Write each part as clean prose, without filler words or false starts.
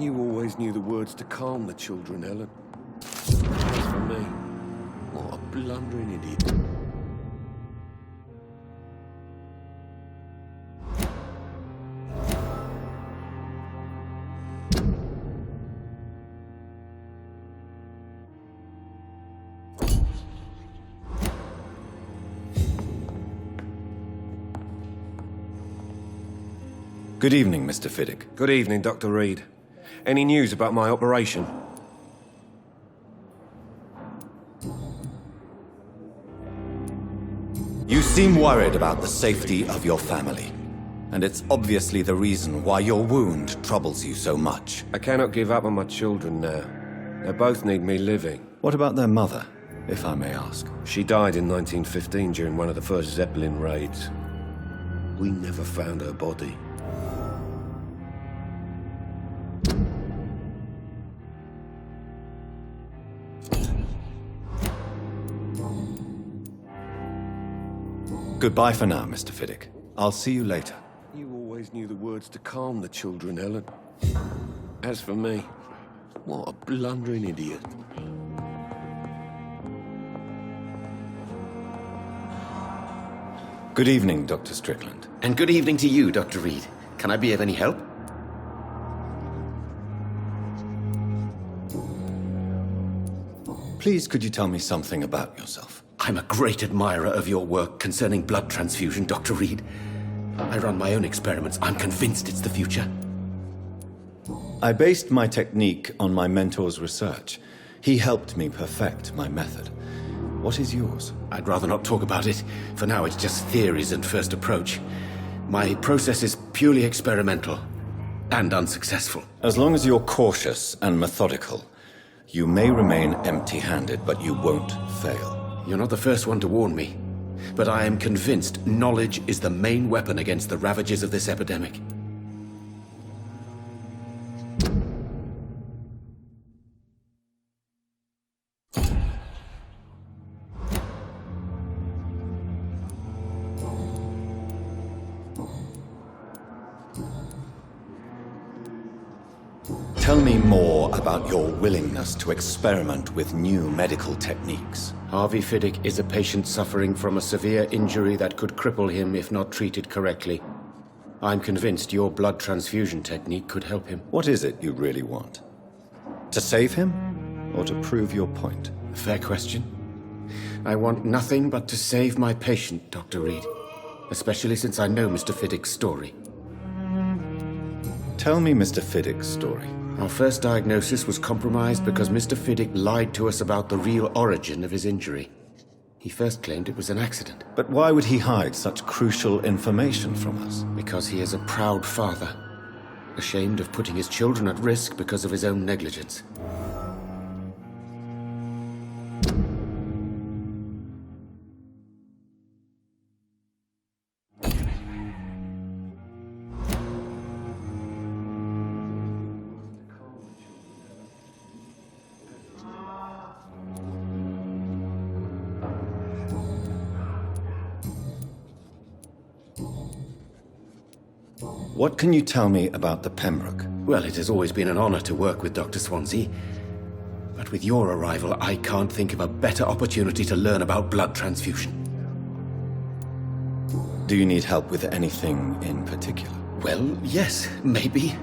You always knew the words to calm the children, Ellen. As for me, what a blundering idiot. Good evening, Mr. Fiddick. Good evening, Dr. Reed. Any news about my operation? You seem worried about the safety of your family. And it's obviously the reason why your wound troubles you so much. I cannot give up on my children now. They both need me living. What about their mother, if I may ask? She died in 1915 during one of the first Zeppelin raids. We never found her body. Goodbye for now, Mr. Fiddick. I'll see you later. You always knew the words to calm the children, Ellen. As for me, what a blundering idiot. Good evening, Dr. Strickland. And good evening to you, Dr. Reed. Can I be of any help? Please, could you tell me something about yourself? I'm a great admirer of your work concerning blood transfusion, Dr. Reed. I run my own experiments. I'm convinced it's the future. I based my technique on my mentor's research. He helped me perfect my method. What is yours? I'd rather not talk about it. For now, it's just theories and first approach. My process is purely experimental and unsuccessful. As long as you're cautious and methodical, you may remain empty-handed, but you won't fail. You're not the first one to warn me, but I am convinced knowledge is the main weapon against the ravages of this epidemic. Tell me more about your willingness to experiment with new medical techniques. Harvey Fiddick is a patient suffering from a severe injury that could cripple him if not treated correctly. I'm convinced your blood transfusion technique could help him. What is it you really want? To save him, or to prove your point? Fair question. I want nothing but to save my patient, Dr. Reed. Especially since I know Mr. Fiddick's story. Tell me Mr. Fiddick's story. Our first diagnosis was compromised because Mr. Fiddick lied to us about the real origin of his injury. He first claimed it was an accident. But why would he hide such crucial information from us? Because he is a proud father, ashamed of putting his children at risk because of his own negligence. What can you tell me about the Pembroke? Well, it has always been an honor to work with Dr. Swansea. But with your arrival, I can't think of a better opportunity to learn about blood transfusion. Do you need help with anything in particular? Well, yes, maybe.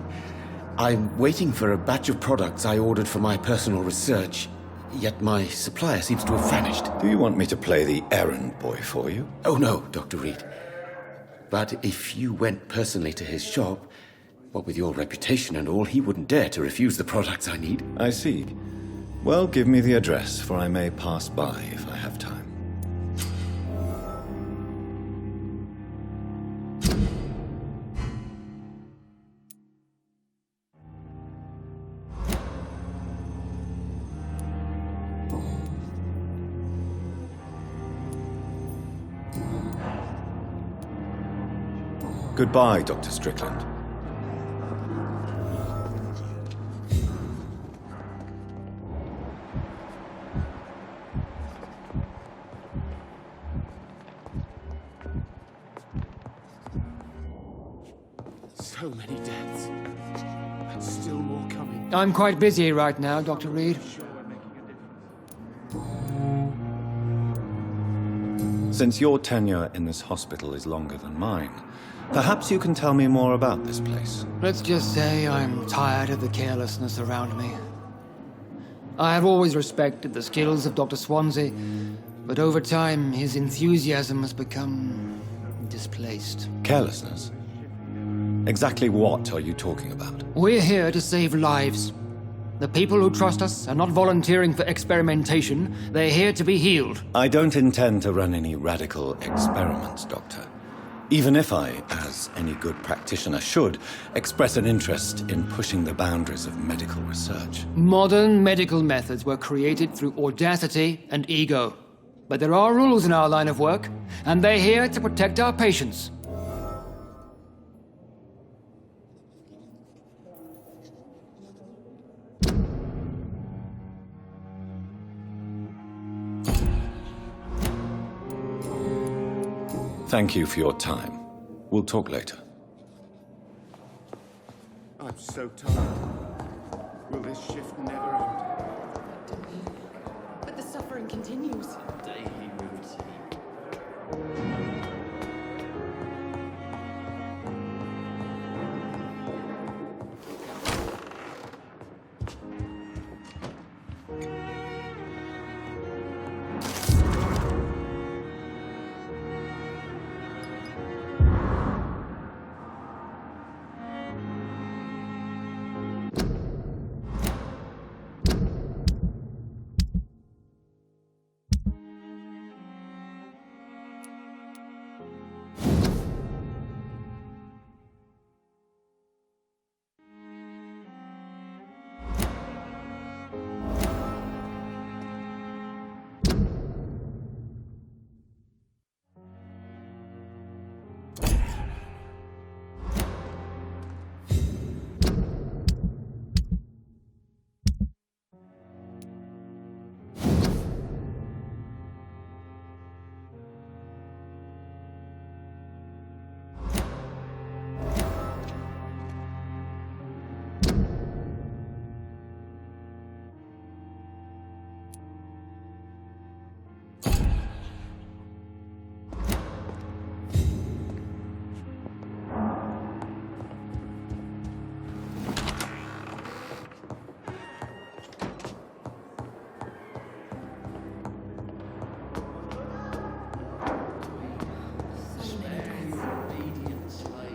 I'm waiting for a batch of products I ordered for my personal research, yet my supplier seems to have vanished. Do you want me to play the errand boy for you? Oh no, Dr. Reed. But if you went personally to his shop, what with your reputation and all, he wouldn't dare to refuse the products I need. I see. Well, give me the address, for I may pass by if I have time. Goodbye, Dr. Strickland. So many deaths. Still more coming. I'm quite busy right now, Dr. Reed. Since your tenure in this hospital is longer than mine, perhaps you can tell me more about this place. Let's just say I'm tired of the carelessness around me. I have always respected the skills of Dr. Swansea, but over time his enthusiasm has become displaced. Carelessness? Exactly what are you talking about? We're here to save lives. The people who trust us are not volunteering for experimentation. They're here to be healed. I don't intend to run any radical experiments, Doctor. Even if I, as any good practitioner should, express an interest in pushing the boundaries of medical research. Modern medical methods were created through audacity and ego. But there are rules in our line of work, and they're here to protect our patients. Thank you for your time. We'll talk later. I'm so tired. Will this shift never end? But the suffering continues. Daily routine.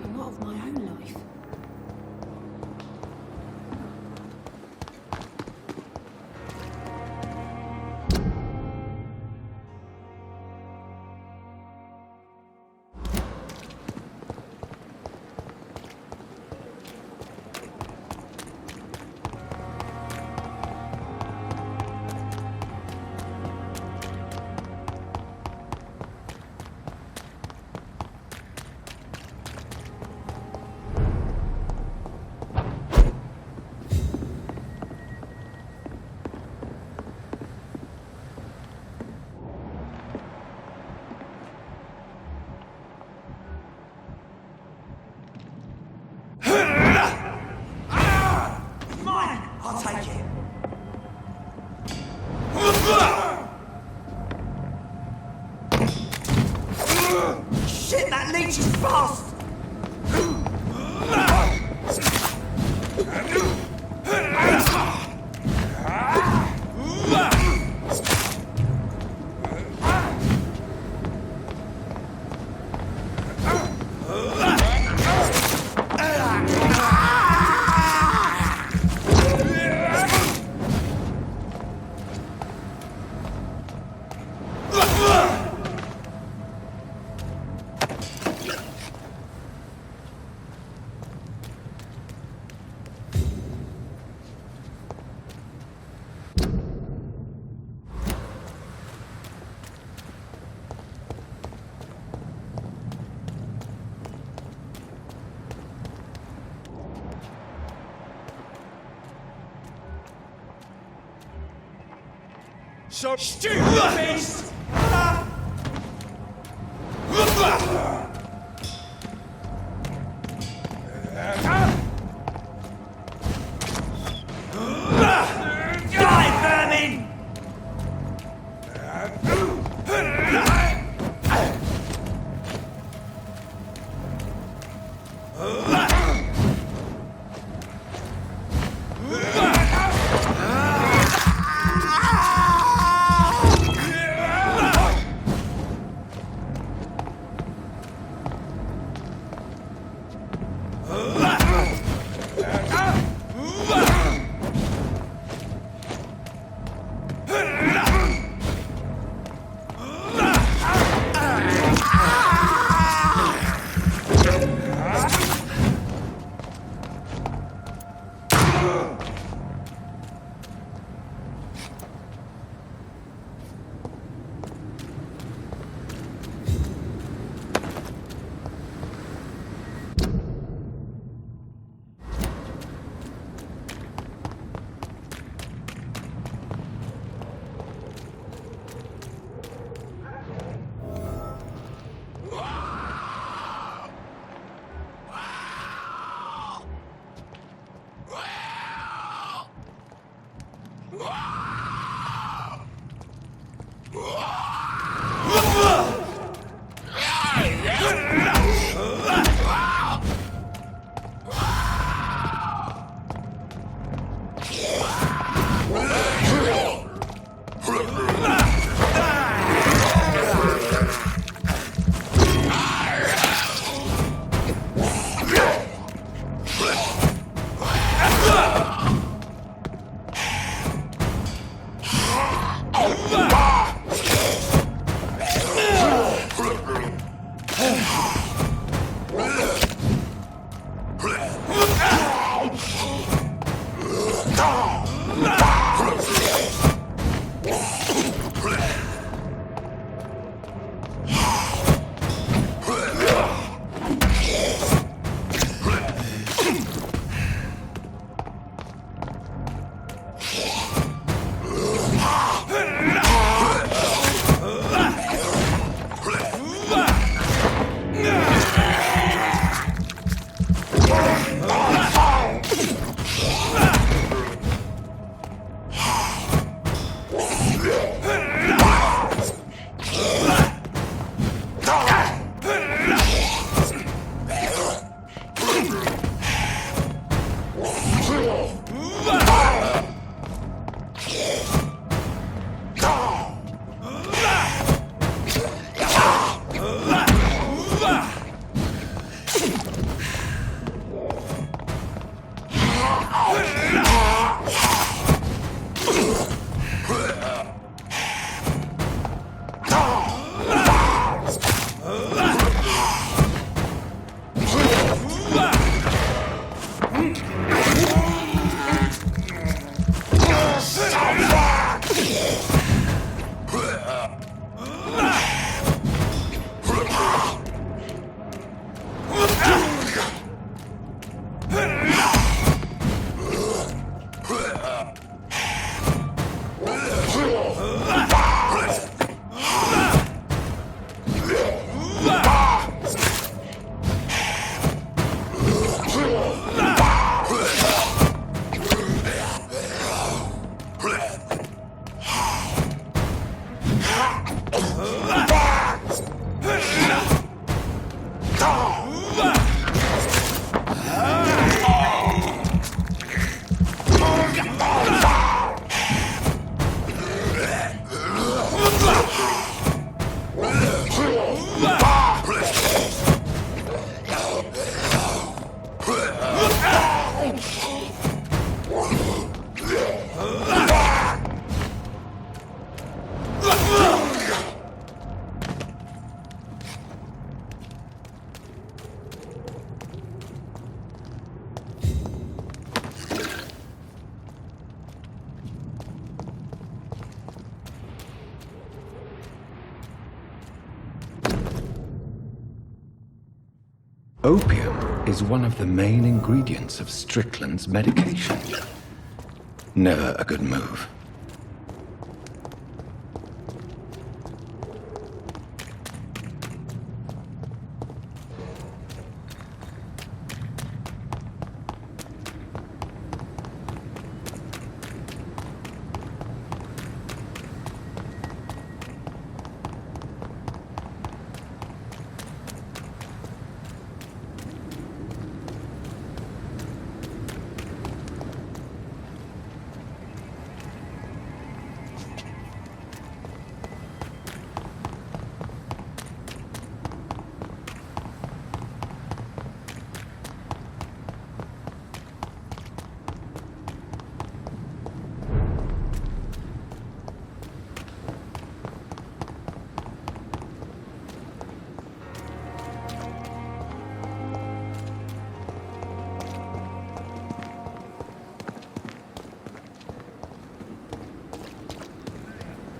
And what of my own life? I'll take it. Shit, that leech is fast! So stupid beast! Opium is one of the main ingredients of Strickland's medication. Never a good move.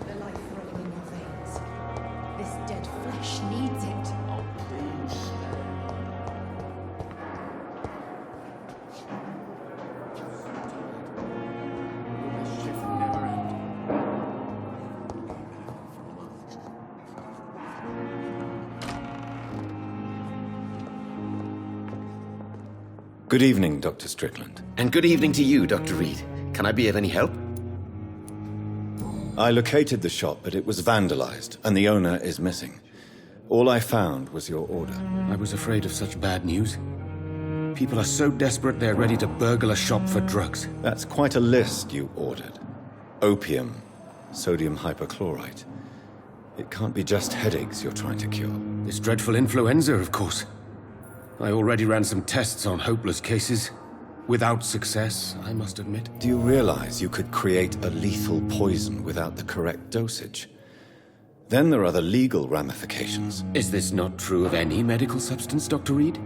The life running in your veins. This dead flesh needs it. Oh, please. Will this shift never end? Good evening, Dr. Strickland. And good evening to you, Dr. Reed. Can I be of any help? I located the shop, but it was vandalized, and the owner is missing. All I found was your order. I was afraid of such bad news. People are so desperate they're ready to burgle a shop for drugs. That's quite a list you ordered. Opium, sodium hypochlorite. It can't be just headaches you're trying to cure. This dreadful influenza, of course. I already ran some tests on hopeless cases. Without success, I must admit. Do you realize you could create a lethal poison without the correct dosage? Then there are the legal ramifications. Is this not true of any medical substance, Dr. Reed?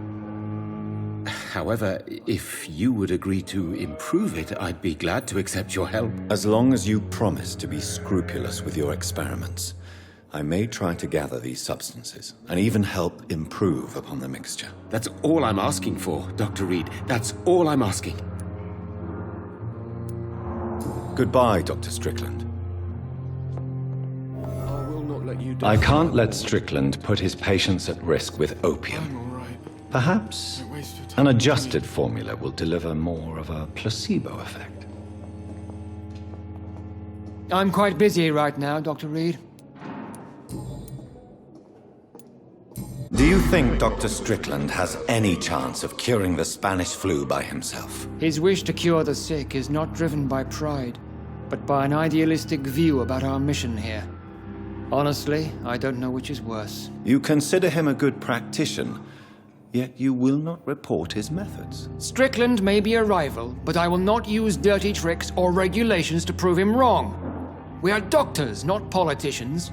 However, if you would agree to improve it, I'd be glad to accept your help. As long as you promise to be scrupulous with your experiments, I may try to gather these substances and even help improve upon the mixture. That's all I'm asking for, Dr. Reed. That's all I'm asking. Goodbye, Dr. Strickland. I will not let you down. I can't let Strickland put his patients at risk with opium. I'm all right. Perhaps Don't waste your time. an adjusted formula will deliver more of a placebo effect. I'm quite busy right now, Dr. Reed. Do you think Dr. Strickland has any chance of curing the Spanish flu by himself? His wish to cure the sick is not driven by pride, but by an idealistic view about our mission here. Honestly, I don't know which is worse. You consider him a good practitioner, yet you will not report his methods. Strickland may be a rival, but I will not use dirty tricks or regulations to prove him wrong. We are doctors, not politicians.